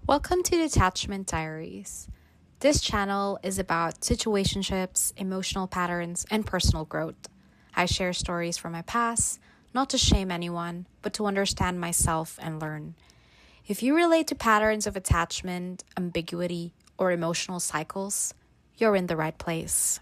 Welcome to Detachment Diaries. This channel is about situationships, emotional patterns, and personal growth. I share stories from my past, not to shame anyone, but to understand myself and learn. If you relate to patterns of attachment, ambiguity, or emotional cycles, you're in the right place.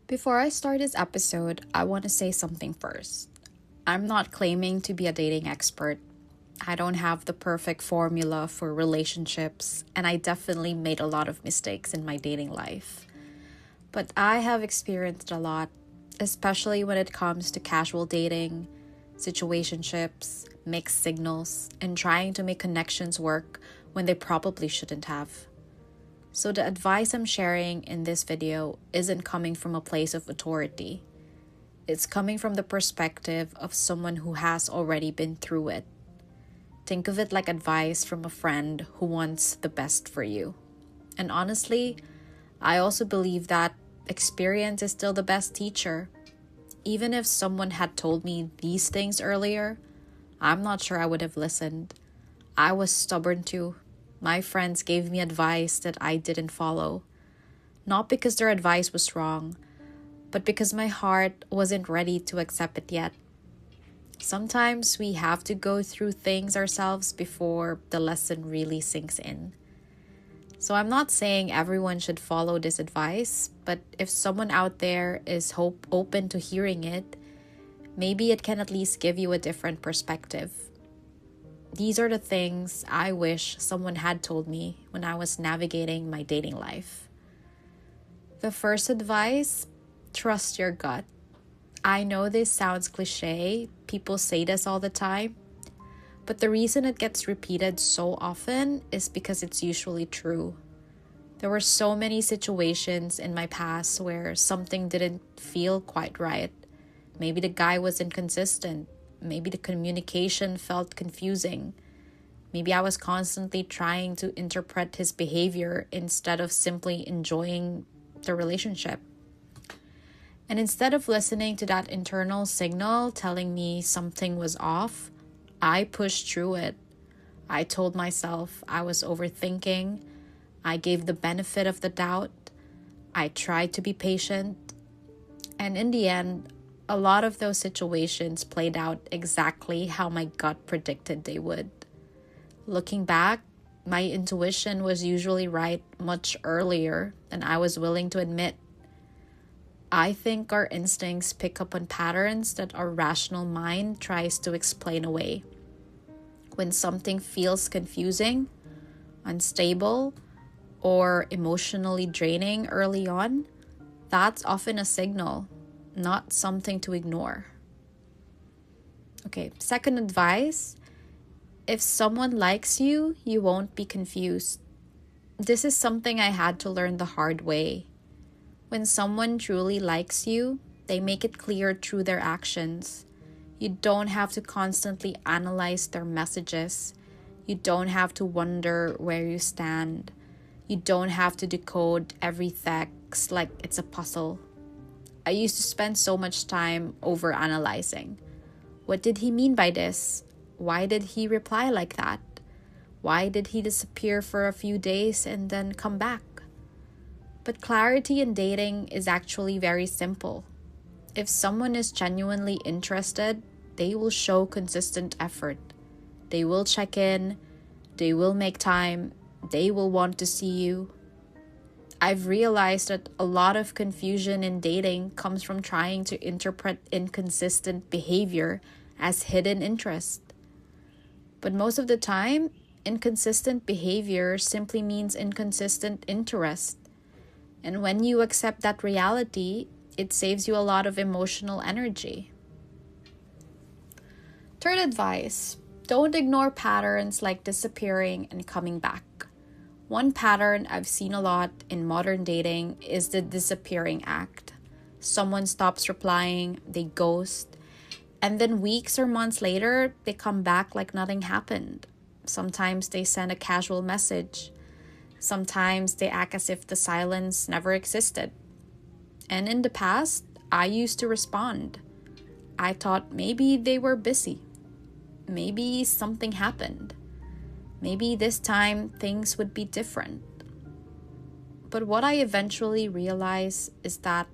Before I start this episode, I want to say something first. I'm not claiming to be a dating expert. I don't have the perfect formula for relationships, and I definitely made a lot of mistakes in my dating life. But I have experienced a lot, especially when it comes to casual dating, situationships, mixed signals, and trying to make connections work when they probably shouldn't have. So the advice I'm sharing in this video isn't coming from a place of authority. It's coming from the perspective of someone who has already been through it. Think of it like advice from a friend who wants the best for you. And honestly, I also believe that experience is still the best teacher. Even if someone had told me these things earlier, I'm not sure I would have listened. I was stubborn too. My friends gave me advice that I didn't follow. Not because their advice was wrong, but because my heart wasn't ready to accept it yet. Sometimes we have to go through things ourselves before the lesson really sinks in. So I'm not saying everyone should follow this advice, but if someone out there is open to hearing it, maybe it can at least give you a different perspective. These are the things I wish someone had told me when I was navigating my dating life. The first advice, trust your gut. I know this sounds cliche, people say this all the time, but the reason it gets repeated so often is because it's usually true. There were so many situations in my past where something didn't feel quite right. Maybe the guy was inconsistent. Maybe the communication felt confusing. Maybe I was constantly trying to interpret his behavior instead of simply enjoying the relationship. And instead of listening to that internal signal telling me something was off, I pushed through it. I told myself I was overthinking. I gave the benefit of the doubt. I tried to be patient. And in the end, a lot of those situations played out exactly how my gut predicted they would. Looking back, my intuition was usually right much earlier than I was willing to admit. I think our instincts pick up on patterns that our rational mind tries to explain away. When something feels confusing, unstable, or emotionally draining early on, that's often a signal, not something to ignore. Okay, second advice, if someone likes you, you won't be confused. This is something I had to learn the hard way. When someone truly likes you, they make it clear through their actions. You don't have to constantly analyze their messages. You don't have to wonder where you stand. You don't have to decode every text like it's a puzzle. I used to spend so much time over-analyzing. What did he mean by this? Why did he reply like that? Why did he disappear for a few days and then come back? But clarity in dating is actually very simple. If someone is genuinely interested, they will show consistent effort. They will check in. They will make time. They will want to see you. I've realized that a lot of confusion in dating comes from trying to interpret inconsistent behavior as hidden interest. But most of the time, inconsistent behavior simply means inconsistent interest. And when you accept that reality, it saves you a lot of emotional energy. Third advice, don't ignore patterns like disappearing and coming back. One pattern I've seen a lot in modern dating is the disappearing act. Someone stops replying, they ghost, and then weeks or months later, they come back like nothing happened. Sometimes they send a casual message. Sometimes they act as if the silence never existed. And in the past, I used to respond. I thought maybe they were busy. Maybe something happened. Maybe this time things would be different. But what I eventually realized is that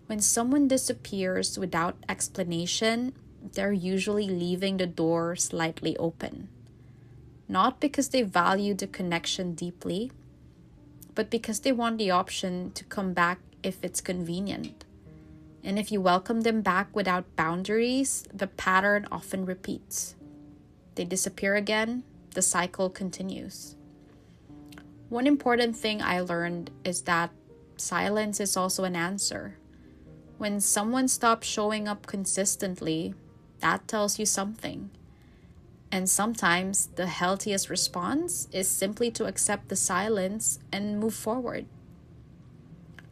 when someone disappears without explanation, they're usually leaving the door slightly open. Not because they value the connection deeply, but because they want the option to come back if it's convenient. And if you welcome them back without boundaries, the pattern often repeats. They disappear again, the cycle continues. One important thing I learned is that silence is also an answer. When someone stops showing up consistently, that tells you something. And sometimes the healthiest response is simply to accept the silence and move forward.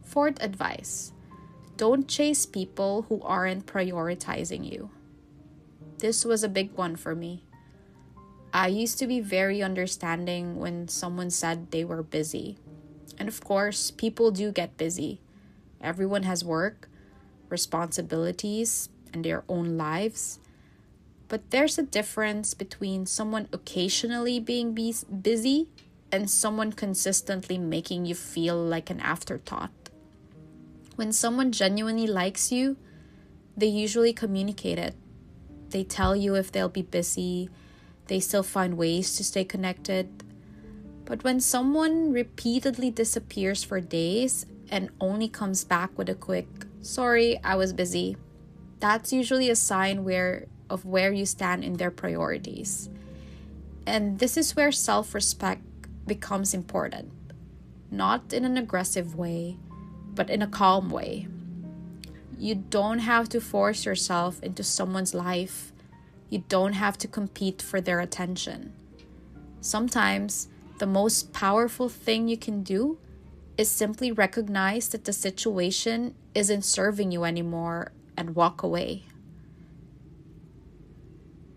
Fourth advice: don't chase people who aren't prioritizing you. This was a big one for me. I used to be very understanding when someone said they were busy. And of course, people do get busy. Everyone has work, responsibilities, and their own lives. But there's a difference between someone occasionally being busy and someone consistently making you feel like an afterthought. When someone genuinely likes you, they usually communicate it. They tell you if they'll be busy. They still find ways to stay connected. But when someone repeatedly disappears for days and only comes back with a quick, "Sorry, I was busy," that's usually a sign of where you stand in their priorities. And this is where self-respect becomes important. Not in an aggressive way, but in a calm way. You don't have to force yourself into someone's life. You don't have to compete for their attention. Sometimes the most powerful thing you can do is simply recognize that the situation isn't serving you anymore and walk away.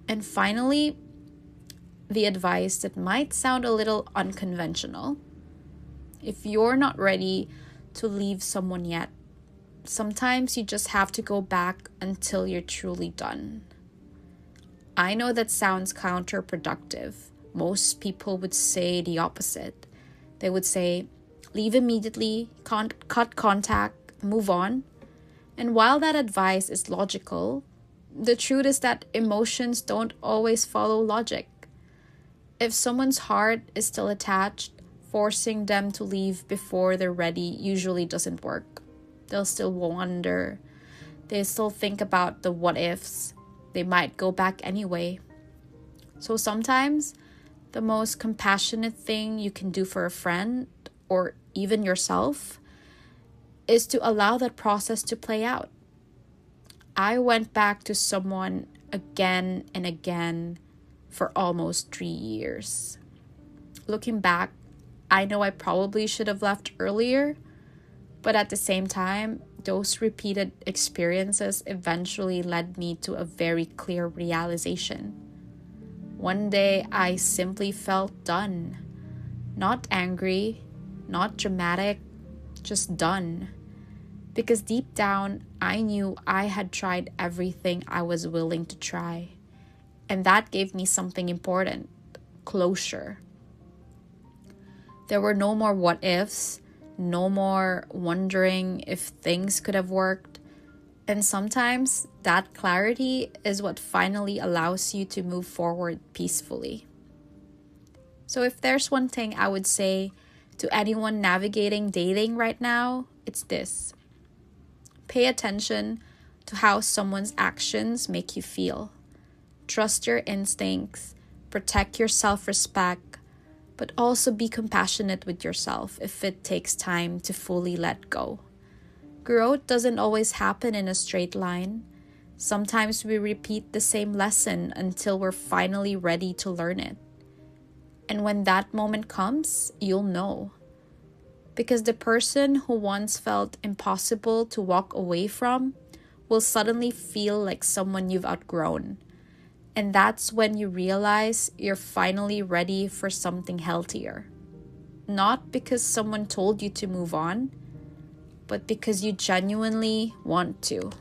And finally, the advice that might sound a little unconventional. If you're not ready to leave someone yet, sometimes you just have to go back until you're truly done. I know that sounds counterproductive. Most people would say the opposite. They would say, leave immediately, cut contact, move on. And while that advice is logical, the truth is that emotions don't always follow logic. If someone's heart is still attached, forcing them to leave before they're ready usually doesn't work. They'll still wonder. They still think about the what ifs. They might go back anyway. So sometimes the most compassionate thing you can do for a friend or even yourself is to allow that process to play out. I went back to someone again and again for almost 3 years. Looking back, I know I probably should have left earlier, but at the same time, those repeated experiences eventually led me to a very clear realization. One day, I simply felt done. Not angry, not dramatic, just done. Because deep down, I knew I had tried everything I was willing to try. And that gave me something important: closure. There were no more what ifs, no more wondering if things could have worked. And sometimes that clarity is what finally allows you to move forward peacefully. So if there's one thing I would say to anyone navigating dating right now, it's this: pay attention to how someone's actions make you feel. Trust your instincts, protect your self-respect, but also be compassionate with yourself if it takes time to fully let go. Growth doesn't always happen in a straight line. Sometimes we repeat the same lesson until we're finally ready to learn it. And when that moment comes, you'll know. Because the person who once felt impossible to walk away from will suddenly feel like someone you've outgrown. And that's when you realize you're finally ready for something healthier. Not because someone told you to move on, but because you genuinely want to.